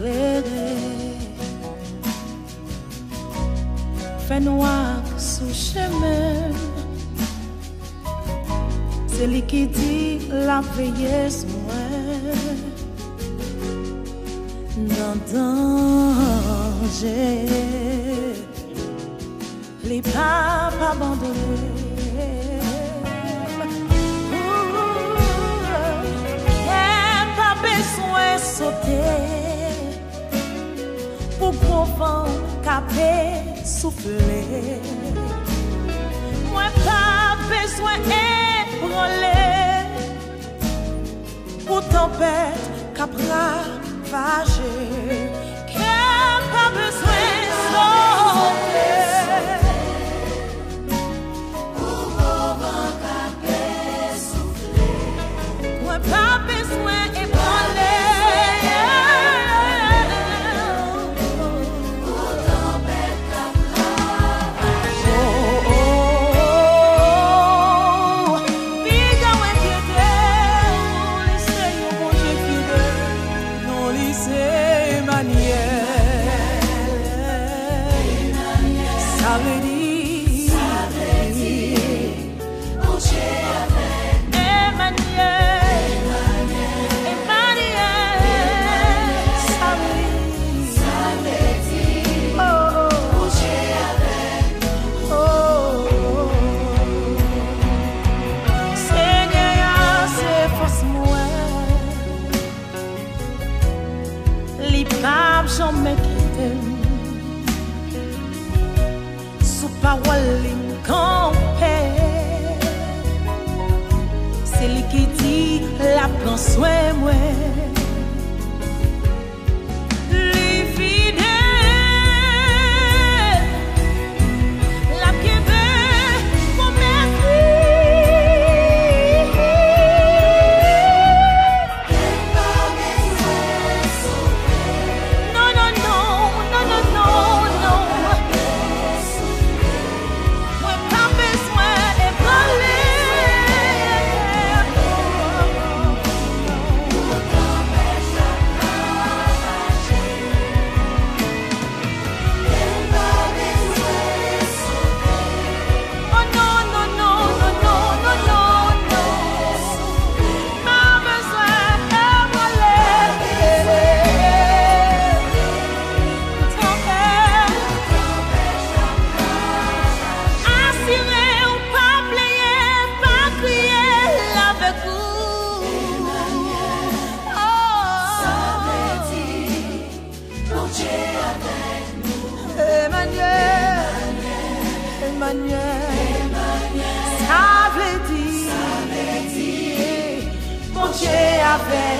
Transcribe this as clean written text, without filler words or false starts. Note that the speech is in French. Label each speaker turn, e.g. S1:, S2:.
S1: éclairé. Fait noir sous chemin. C'est lui qui dit la veillée moi. Dans danger. Les pas abandonnés. Pas besoin de sauter pour qu'on vent capé souffler. Moi pas besoin d'ébranler pour tempête capra vager. Pas besoin de sauter. Pas besoin d'ébranler pour tempête capable. Oh, Biga ou inquiété, non lycée, mon Dieu fidèle, non lycée Emmanuel. Ça veut dire mon Dieu avec Emmanuel. Jamais quitté sous parole campé. C'est lui qui dit la prend soin moi. Lui fidèle, la québec, mon merci. Emmanuel, ça veut dire, mon Dieu avec